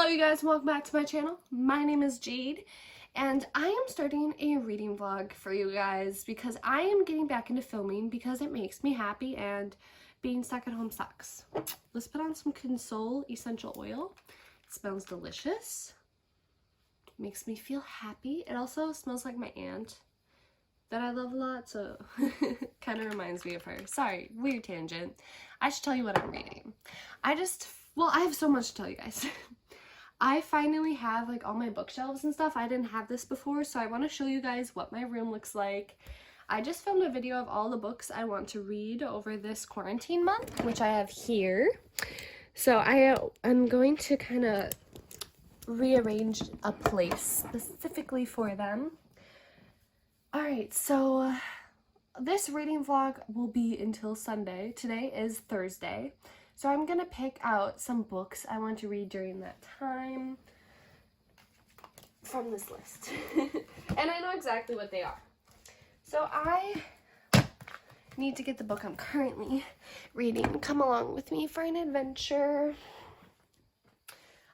Hello you guys, welcome back to my channel. My name is Jade and I am starting a reading vlog for you guys because I am getting back into filming because it makes me happy and being stuck at home sucks. Let's put on some Console essential oil. It smells delicious. Makes me feel happy. It also smells like my aunt that I love a lot, so kind of reminds me of her. Sorry, weird tangent. I should tell you what I'm reading. I have so much to tell you guys. I finally have like all my bookshelves and stuff. I didn't have this before, so I want to show you guys what my room looks like. I just filmed a video of all the books I want to read over this quarantine month, which I have here. So I'm going to kind of rearrange a place specifically for them. Alright, so this reading vlog will be until Sunday. Today is Thursday. So I'm going to pick out some books I want to read during that time from this list. And I know exactly what they are. So I need to get the book I'm currently reading. Come along with me for an adventure.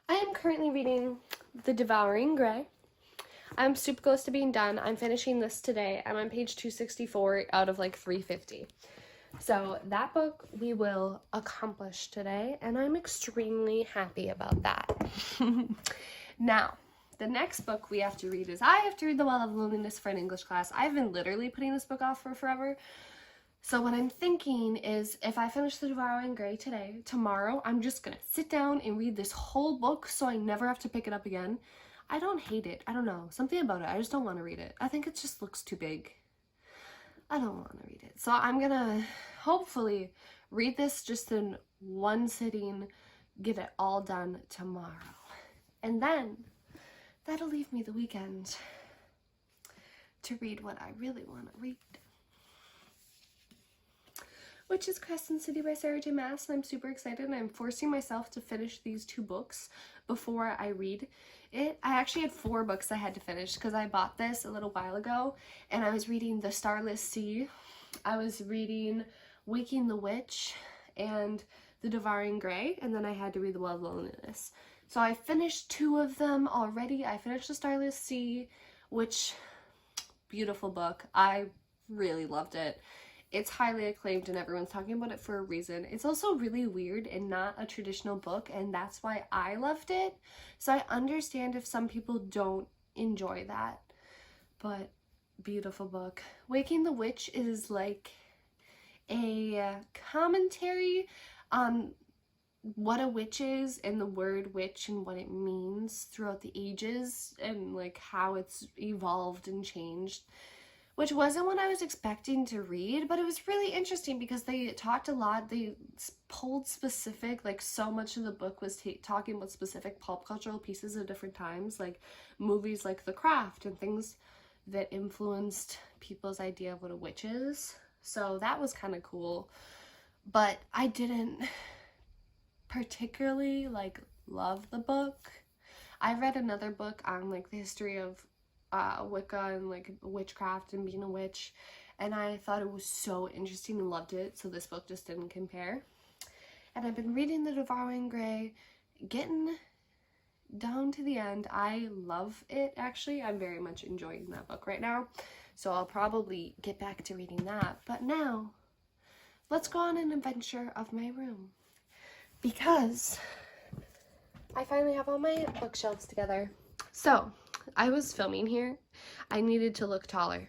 I am currently reading The Devouring Grey. I'm super close to being done. I'm finishing this today. I'm on page 264 out of like 350. So that book we will accomplish today, and I'm extremely happy about that. Now, the next book we have to read is I have to read The Well of Loneliness for an English class. I've been literally putting this book off for forever. So what I'm thinking is if I finish The Devouring Grey today, tomorrow I'm just going to sit down and read this whole book so I never have to pick it up again. I don't hate it. I don't know. Something about it. I just don't want to read it. I think it just looks too big. I don't want to read it. So I'm going to hopefully read this just in one sitting, get it all done tomorrow. And then that'll leave me the weekend to read what I really want to read, which is Crescent City by Sarah J. Maas, and I'm super excited, and I'm forcing myself to finish these two books before I read it. I actually had 4 books I had to finish because I bought this a little while ago, and I was reading The Starless Sea, I was reading Waking the Witch, and The Devouring Grey, and then I had to read The Well of Loneliness. So I finished 2 of them already. I finished The Starless Sea, which, beautiful book. I really loved it. It's highly acclaimed and everyone's talking about it for a reason. It's also really weird and not a traditional book, and that's why I loved it. So I understand if some people don't enjoy that, but beautiful book. Waking the Witch is like a commentary on what a witch is and the word witch and what it means throughout the ages and like how it's evolved and changed, which wasn't what I was expecting to read, but it was really interesting because they talked a lot. They pulled specific, like so much of the book was talking about specific pop cultural pieces of different times, like movies like The Craft and things that influenced people's idea of what a witch is. So that was kind of cool, but I didn't particularly like love the book. I read another book on like the history of Wicca and like witchcraft and being a witch, and I thought it was so interesting and loved it, so this book just didn't compare. And I've been reading The Devouring Grey, getting down to the end. I love it, actually. I'm very much enjoying that book right now, so I'll probably get back to reading that. But now let's go on an adventure of my room because I finally have all my bookshelves together. So I was filming here. I needed to look taller.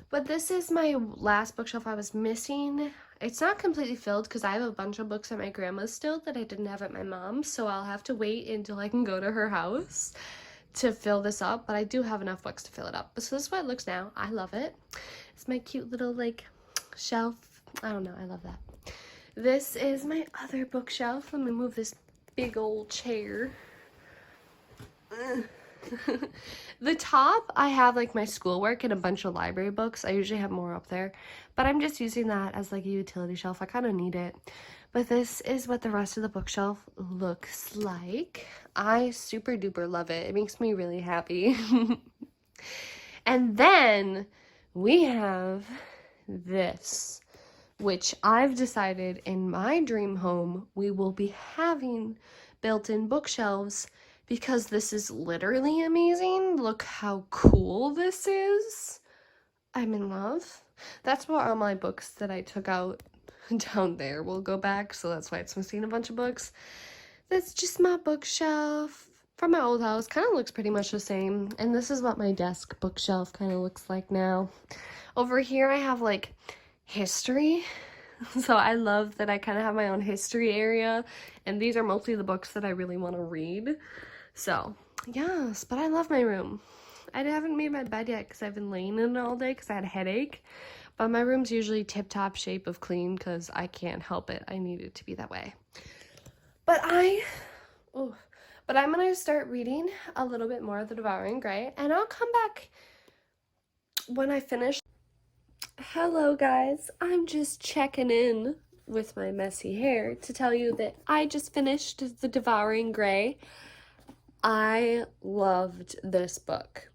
But this is my last bookshelf I was missing. It's not completely filled because I have a bunch of books at my grandma's still that I didn't have at my mom's, so I'll have to wait until I can go to her house to fill this up, but I do have enough books to fill it up. So this is what it looks now. I love it. It's my cute little like shelf. I don't know, I love that. This is my other bookshelf. Let me move this big old chair. The top, I have like my schoolwork and a bunch of library books. I usually have more up there, but I'm just using that as like a utility shelf. I kind of need it. But this is what the rest of the bookshelf looks like. I super duper love it. It makes me really happy. And then we have this, which I've decided in my dream home we will be having built-in bookshelves because this is literally amazing. Look how cool this is. I'm in love. That's what all my books that I took out down there will go back, so that's why it's missing a bunch of books. That's just my bookshelf from my old house. Kind of looks pretty much the same, and this is what my desk bookshelf kind of looks like now. Over here I have like history, so I love that I kind of have my own history area, and these are mostly the books that I really want to read. So yes, but I love my room. I haven't made my bed yet because I've been laying in it all day because I had a headache. But my room's usually tip-top shape of clean because I can't help it. I need it to be that way. But I'm going to start reading a little bit more of The Devouring Grey. And I'll come back when I finish. Hello, guys. I'm just checking in with my messy hair to tell you that I just finished The Devouring Grey. I loved this book.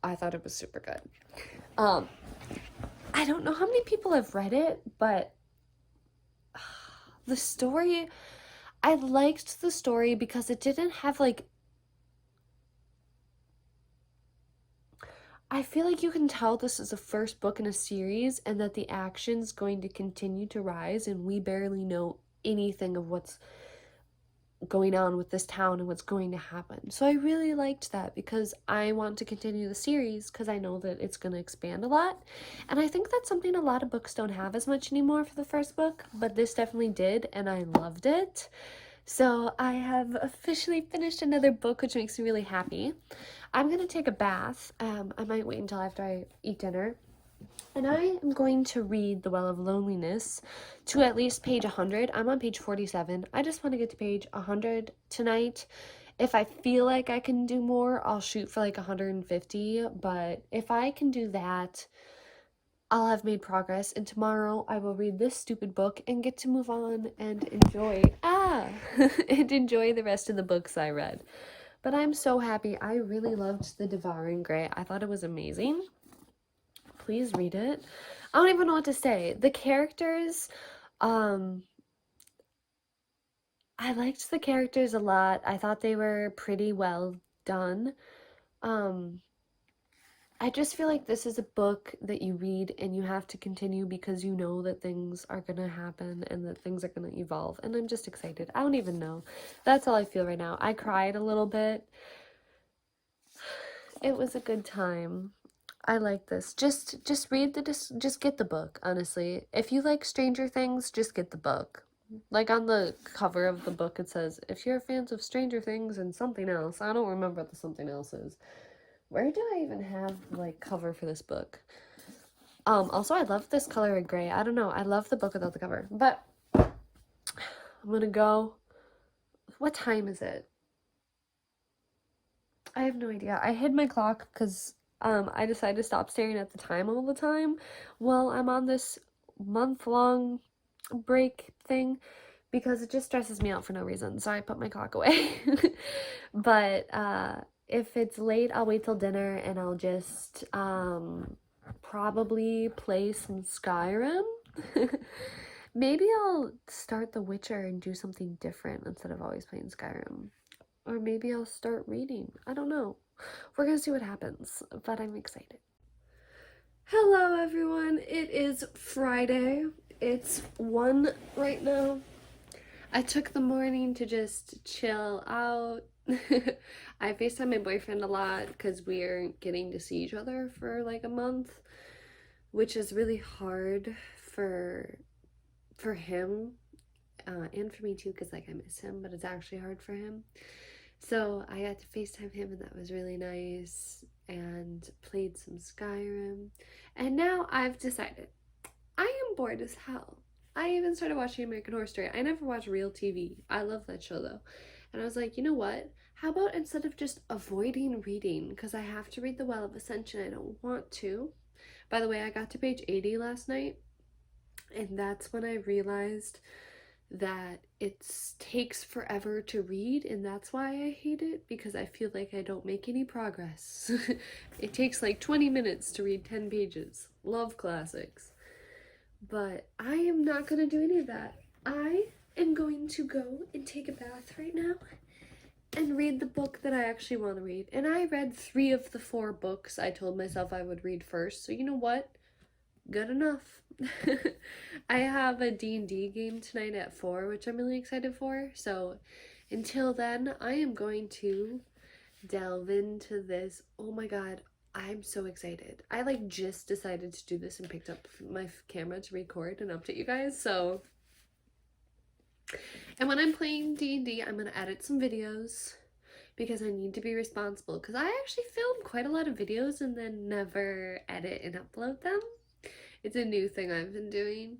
I thought it was super good. I don't know how many people have read it, but the story, I liked the story because it didn't have like, I feel like you can tell this is the first book in a series and that the action's going to continue to rise and we barely know anything of what's going on with this town and what's going to happen. So I really liked that because I want to continue the series because I know that it's going to expand a lot. And I think that's something a lot of books don't have as much anymore for the first book, but this definitely did, and I loved it. So I have officially finished another book, which makes me really happy. I'm going to take a bath. I might wait until after I eat dinner. And I am going to read The Well of Loneliness to at least page 100. I'm on page 47. I just want to get to page 100 tonight. If I feel like I can do more, I'll shoot for like 150. But if I can do that, I'll have made progress. And tomorrow I will read this stupid book and get to move on and enjoy, and enjoy the rest of the books I read. But I'm so happy. I really loved The Devouring Grey. I thought it was amazing. Please read it. I don't even know what to say. The characters, I liked the characters a lot. I thought they were pretty well done. I just feel like this is a book that you read and you have to continue because you know that things are gonna happen and that things are gonna evolve. And I'm just excited. I don't even know. That's all I feel right now. I cried a little bit. It was a good time. I like this. Just read just get the book, honestly. If you like Stranger Things, just get the book. Like on the cover of the book it says, if you're fans of Stranger Things and something else. I don't remember what the something else is. Where do I even have like cover for this book? Also I love this color of gray. I don't know. I love the book without the cover. But I'm gonna go. What time is it? I have no idea. I hid my clock because I decided to stop staring at the time all the time. Well, I'm on this month-long break thing because it just stresses me out for no reason, so I put my clock away. But if it's late, I'll wait till dinner and I'll just probably play some Skyrim. Maybe I'll start The Witcher and do something different instead of always playing Skyrim. Or maybe I'll start reading. I don't know. We're gonna see what happens, but I'm excited. Hello everyone, it is Friday. It's 1 right now. I took the morning to just chill out. I FaceTime my boyfriend a lot because we're getting to see each other for like a month, which is really hard for him and for me too because like I miss him, but it's actually hard for him. So I got to FaceTime him and that was really nice, and played some Skyrim. And now I've decided I am bored as hell. I even started watching American Horror Story. I never watch real TV. I love that show though. And I was like, you know what? How about instead of just avoiding reading, because I have to read The Well of Ascension, I don't want to. By the way, I got to page 80 last night, and that's when I realized that it takes forever to read, and that's why I hate it, because I feel like I don't make any progress. It takes like 20 minutes to read 10 pages. Love classics. But I am not going to do any of that. I am going to go and take a bath right now, and read the book that I actually want to read. And I read 3 of the 4 books I told myself I would read first. So you know what? Good enough. I have a D&D game tonight at 4, which I'm really excited for. So until then, I am going to delve into this. Oh my god, I'm so excited. I like just decided to do this and picked up my camera to record and update you guys. So, and when I'm playing D&D, I'm gonna edit some videos because I need to be responsible, because I actually film quite a lot of videos and then never edit and upload them. It's a new thing I've been doing.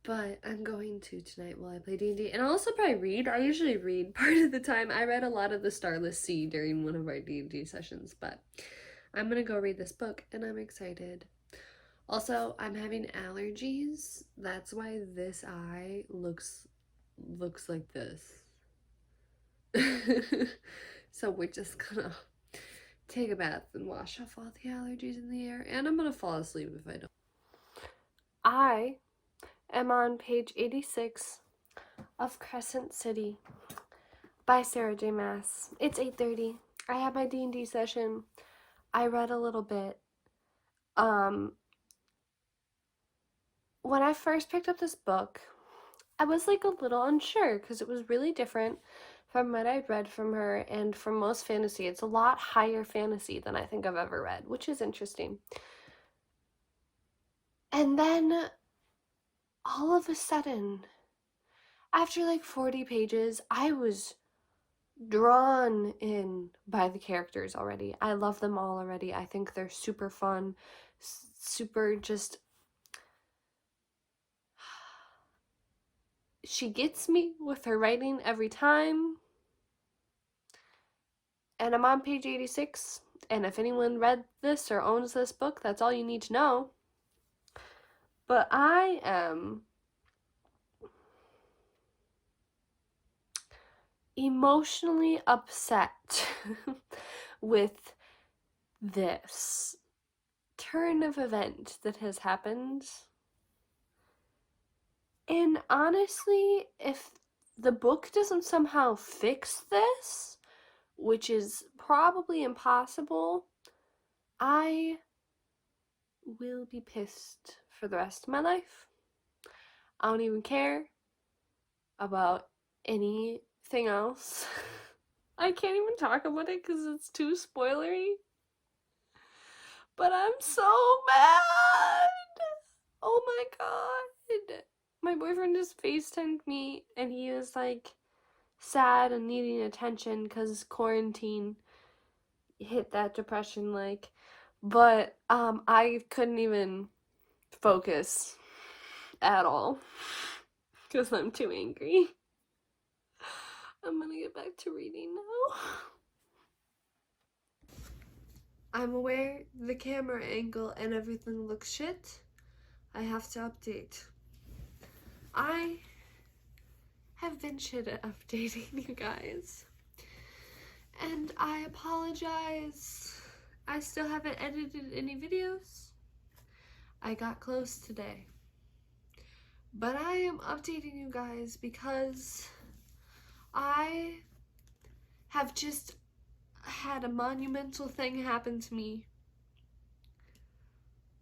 But I'm going to tonight while I play D&D. And I'll also probably read. I usually read part of the time. I read a lot of the Starless Sea during one of our D&D sessions. But I'm going to go read this book and I'm excited. Also, I'm having allergies. That's why this eye looks like this. So we're just gonna take a bath and wash off all the allergies in the air. And I'm gonna fall asleep if I don't. I am on page 86 of Crescent City by Sarah J. Maas. It's 8:30. I had my D&D session. I read a little bit. When I first picked up this book, I was like a little unsure because it was really different from what I'd read from her and from most fantasy. It's a lot higher fantasy than I think I've ever read, which is interesting. And then all of a sudden, after like 40 pages, I was drawn in by the characters already. I love them all already. I think they're super fun, super just... She gets me with her writing every time. And I'm on page 86. And if anyone read this or owns this book, that's all you need to know. But I am emotionally upset with this turn of event that has happened. And honestly, if the book doesn't somehow fix this, which is probably impossible, I will be pissed for the rest of my life. I don't even care about anything else. I can't even talk about it because it's too spoilery. But I'm so mad! Oh my god! My boyfriend just FaceTimed me and he was like sad and needing attention because quarantine hit that depression like. But I couldn't even focus at all because I'm too angry. I'm gonna get back to reading now. I'm aware the camera angle and everything looks shit. I have to update. I have been shit at updating, you guys. And I apologize. I still haven't edited any videos. I got close today. But I am updating you guys because I have just had a monumental thing happen to me.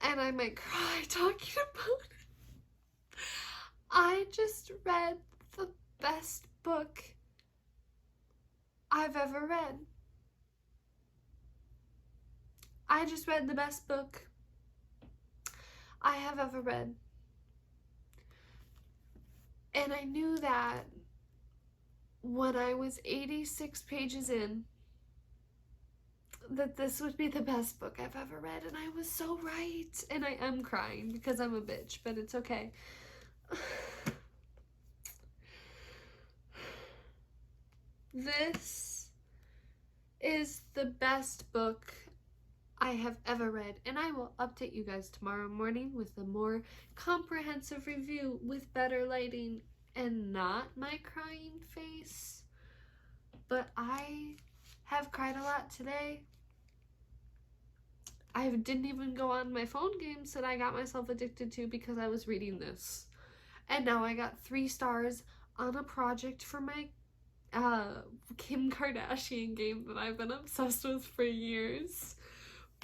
And I might cry talking about it. I just read the best book I've ever read. I just read the best book I have ever read. And I knew that when I was 86 pages in, that this would be the best book I've ever read, and I was so right. And I am crying because I'm a bitch, but it's okay. This is the best book I have ever read, and I will update you guys tomorrow morning with a more comprehensive review with better lighting and not my crying face. But I have cried a lot today. I didn't even go on my phone games that I got myself addicted to because I was reading this. And now I got 3 stars on a project for my Kim Kardashian game that I've been obsessed with for years.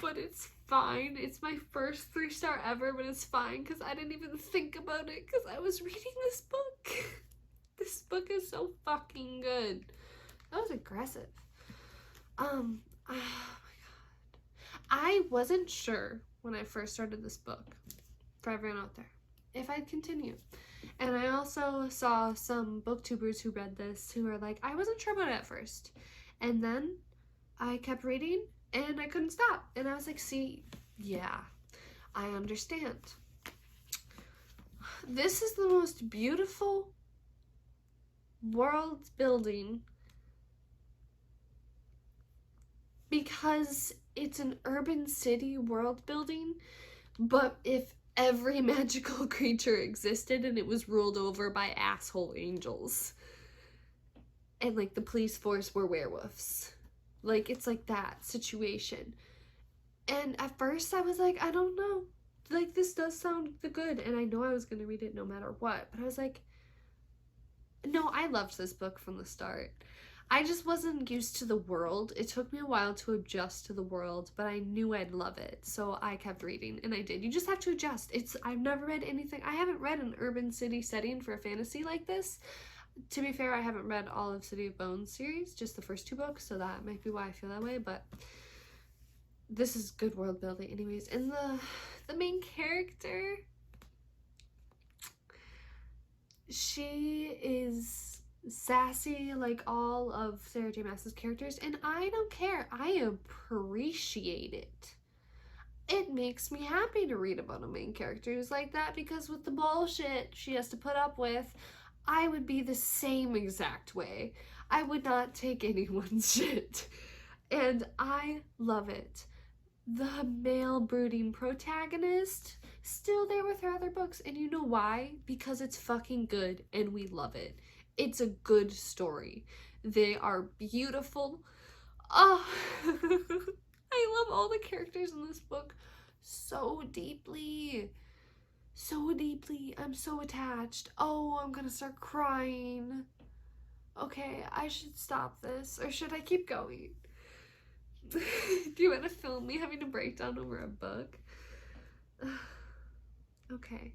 But it's fine. It's my first 3-star ever, but it's fine because I didn't even think about it because I was reading this book. This book is so fucking good. That was aggressive. Oh my god. I wasn't sure when I first started this book, for everyone out there, if I'd continue. And I also saw some booktubers who read this who were like, I wasn't sure about it at first. And then I kept reading and I couldn't stop. And I was like, see, yeah, I understand. This is the most beautiful world building because it's an urban city world building, but if every magical creature existed and it was ruled over by asshole angels. And like the police force were werewolves. Like it's like that situation. And at first I was like, I don't know. Like this does sound good. And I know I was going to read it no matter what. But I was like, no, I loved this book from the start. I just wasn't used to the world. It took me a while to adjust to the world, but I knew I'd love it. So I kept reading, and I did. You just have to adjust. I've never read anything. I haven't read an urban city setting for a fantasy like this. To be fair, I haven't read all of City of Bones series, just the first 2 books, so that might be why I feel that way, but this is good world building anyways. And the main character, she is sassy like all of Sarah J. Maas's characters, and I don't care. I appreciate it. It makes me happy to read about a main character who's like that, because with the bullshit she has to put up with, I would be the same exact way. I would not take anyone's shit. And I love it. The male brooding protagonist, still there with her other books. And you know why? Because it's fucking good and we love it. It's a good story. They are beautiful. Oh, I love all the characters in this book so deeply. So deeply. I'm so attached. Oh, I'm gonna start crying. Okay, I should stop this. Or should I keep going? Do you want to film me having a breakdown over a book? Okay.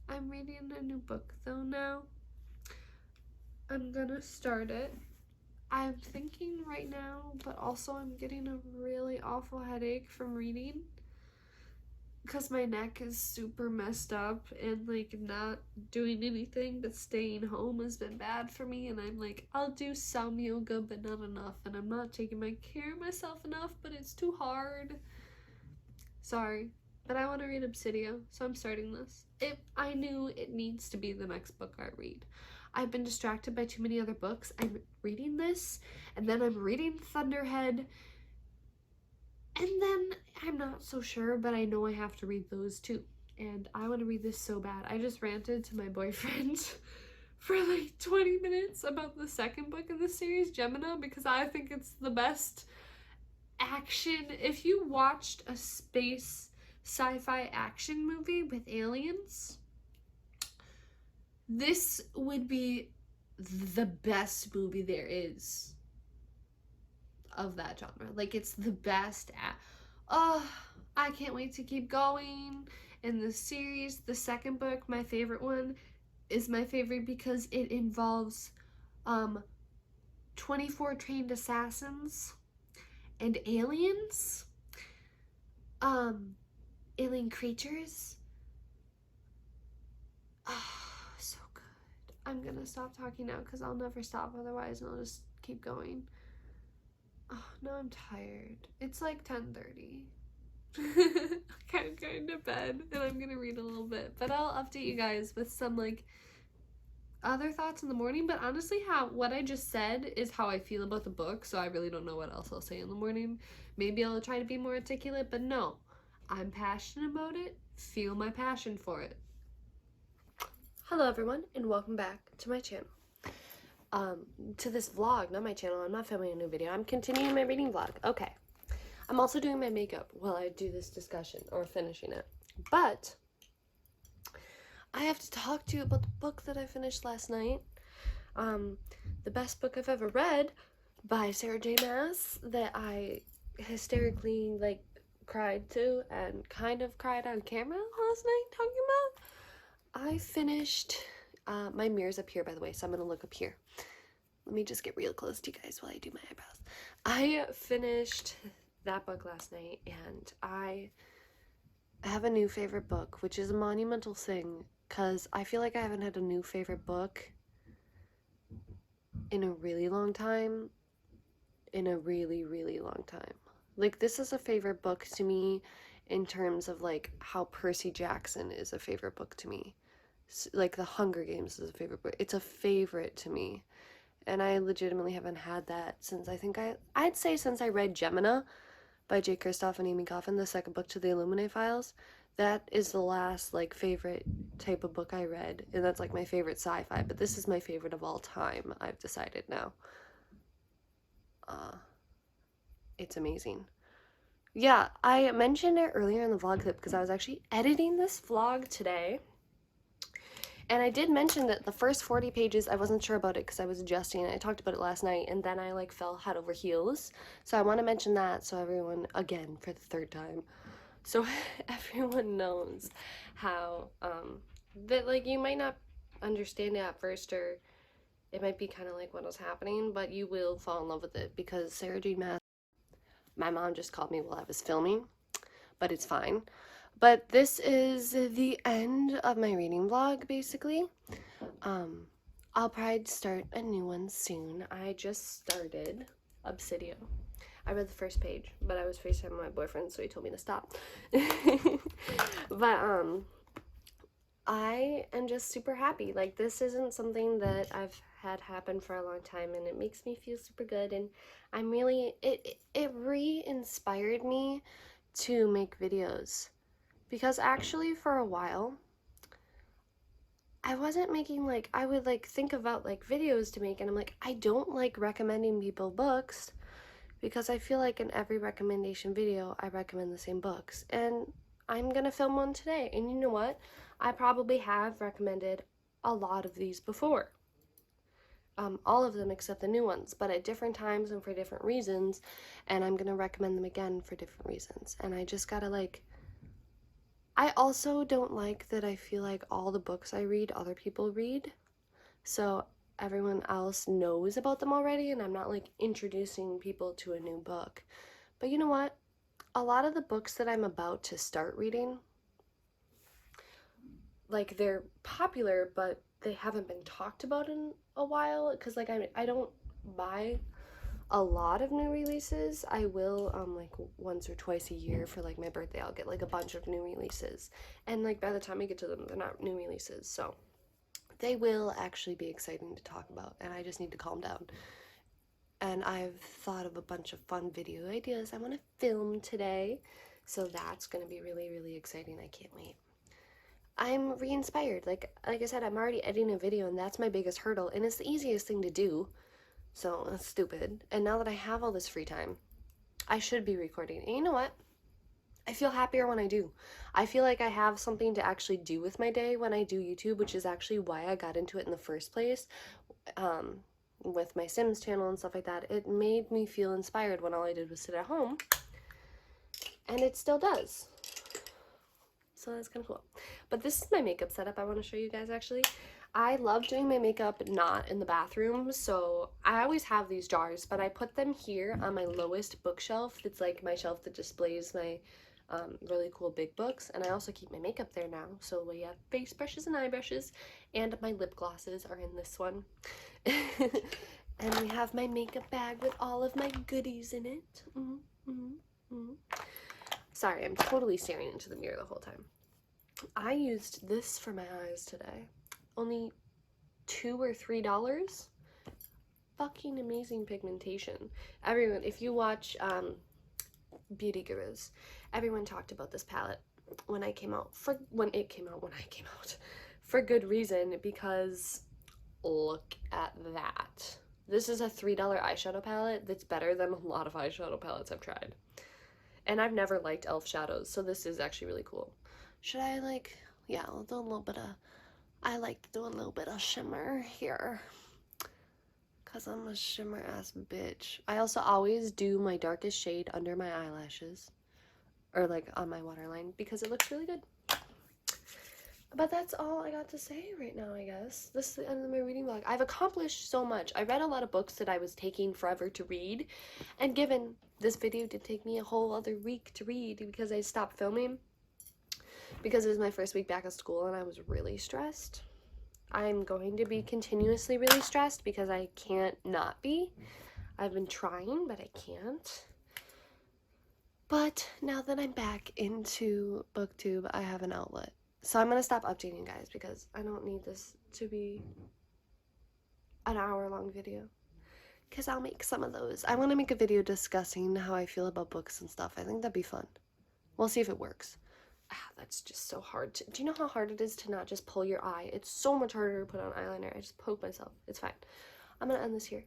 I'm reading a new book though now. I'm gonna start it. I'm thinking right now, but also I'm getting a really awful headache from reading because my neck is super messed up, and like not doing anything but staying home has been bad for me. And I'm like, I'll do some yoga but not enough, and I'm not taking my care of myself enough, but it's too hard. Sorry, but I want to read Obsidio, so I'm starting this. I knew it needs to be the next book I read. I've been distracted by too many other books. I'm reading this, and then I'm reading Thunderhead, and then I'm not so sure, but I know I have to read those too. And I want to read this so bad. I just ranted to my boyfriend for like 20 minutes about the second book in the series, Gemina, because I think it's the best action. If you watched a space sci-fi action movie with aliens, this would be the best movie there is of that genre. Like, it's the best. Oh, I can't wait to keep going in this series. The second book, my favorite one, is my favorite because it involves 24 trained assassins and aliens, alien creatures. So good. I'm gonna stop talking now because I'll never stop otherwise, and I'll just keep going. Oh, now I'm tired. It's like 10:30. I'm going to bed and I'm gonna read a little bit, but I'll update you guys with some like other thoughts in the morning. But honestly, what I just said is how I feel about the book, so I really don't know what else I'll say in the morning. Maybe I'll try to be more articulate, but no, I'm passionate about it. Feel my passion for it. Hello everyone, and welcome back to my channel. To this vlog, not my channel. I'm not filming a new video. I'm continuing my reading vlog. Okay. I'm also doing my makeup while I do this discussion, or finishing it. But I have to talk to you about the book that I finished last night. the best book I've ever read by Sarah J Maas that I hysterically like cried to and kind of cried on camera last night talking about. I finished, my mirror's up here by the way, so I'm gonna look up here. Let me just get real close to you guys while I do my eyebrows. I finished that book last night, and I have a new favorite book, which is a monumental thing, because I feel like I haven't had a new favorite book in a really long time. In a really, really long time. Like, this is a favorite book to me in terms of, like, how Percy Jackson is a favorite book to me. Like, The Hunger Games is a favorite book. It's a favorite to me. And I legitimately haven't had that since I'd say since I read Gemina by J. Kristoff and Amy Coffin, the second book to the Illuminae Files. That is the last, like, favorite type of book I read. And that's, like, my favorite sci-fi. But this is my favorite of all time, I've decided now. It's amazing. Yeah, I mentioned it earlier in the vlog clip because I was actually editing this vlog today. And I did mention that the first 40 pages, I wasn't sure about it because I was adjusting it. I talked about it last night, and then I, like, fell head over heels. So I want to mention that so everyone, again, for the third time, so everyone knows how, that, like, you might not understand it at first, or it might be kind of like what was happening, but you will fall in love with it because Sarah J Maas. My mom just called me while I was filming, but it's fine. But this is the end of my reading vlog, basically. I'll probably start a new one soon. I just started Obsidio. I read the first page, but I was FaceTiming my boyfriend, so he told me to stop. But, I am just super happy. Like, this isn't something that I've had happen for a long time, and it makes me feel super good, and I'm really, it re-inspired me to make videos, because actually for a while I wasn't making, like, I would, like, think about, like, videos to make, and I'm like, I don't like recommending people books because I feel like in every recommendation video I recommend the same books, and I'm gonna film one today. And you know what? I probably have recommended a lot of these before. All of them except the new ones, but at different times and for different reasons, and I'm gonna recommend them again for different reasons. And I just gotta, like, I also don't like that I feel like all the books I read, other people read, so everyone else knows about them already, and I'm not, like, introducing people to a new book. But you know what? A lot of the books that I'm about to start reading, like, they're popular, but they haven't been talked about in a while, because, like, I don't buy a lot of new releases. I will, like, once or twice a year for, like, my birthday, I'll get, like, a bunch of new releases, and, like, by the time I get to them, they're not new releases, so they will actually be exciting to talk about, and I just need to calm down. And I've thought of a bunch of fun video ideas I want to film today, so that's going to be really, really exciting. I can't wait. I'm re-inspired. Like I said, I'm already editing a video, and that's my biggest hurdle, and it's the easiest thing to do, so that's stupid. And now that I have all this free time, I should be recording. And you know what? I feel happier when I do. I feel like I have something to actually do with my day when I do YouTube, which is actually why I got into it in the first place. With my Sims channel and stuff like that, it made me feel inspired when all I did was sit at home, and it still does. So that's kind of cool. But this is my makeup setup I want to show you guys, actually. I love doing my makeup not in the bathroom, so I always have these jars, but I put them here on my lowest bookshelf. It's like my shelf that displays my really cool big books, and I also keep my makeup there now. So we have face brushes and eye brushes, and my lip glosses are in this one. And we have my makeup bag with all of my goodies in it. Sorry, I'm totally staring into the mirror the whole time. I used this for my eyes today. Only $2 or $3. Fucking amazing pigmentation. Everyone, if you watch Beauty Gurus, everyone talked about this palette when it came out, for good reason, because look at that. This is a $3 eyeshadow palette that's better than a lot of eyeshadow palettes I've tried. And I've never liked e.l.f. shadows, so this is actually really cool. Should I, like, yeah, I'll do a little bit of, I like to do a little bit of shimmer here, Because I'm a shimmer ass bitch. I also always do my darkest shade under my eyelashes. Or like on my waterline because it looks really good. But that's all I got to say right now, I guess. This is the end of my reading vlog. I've accomplished so much. I read a lot of books that I was taking forever to read. And given this video did take me a whole other week to read because I stopped filming. Because it was my first week back at school and I was really stressed. I'm going to be continuously really stressed because I can't not be. I've been trying, but I can't. But now that I'm back into BookTube, I have an outlet. So I'm going to stop updating, guys, because I don't need this to be an hour-long video. Because I'll make some of those. I want to make a video discussing how I feel about books and stuff. I think that'd be fun. We'll see if it works. That's just so hard. Do you know how hard it is to not just pull your eye? It's so much harder to put on eyeliner. I just poke myself. It's fine. I'm going to end this here.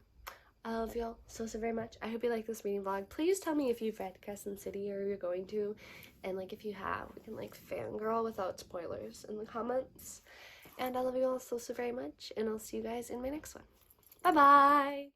I love y'all so very much. I hope you like this reading vlog. Please tell me if you've read Crescent City or you're going to. And like if you have, we can like fangirl without spoilers in the comments. And I love you all so very much. And I'll see you guys in my next one. Bye-bye!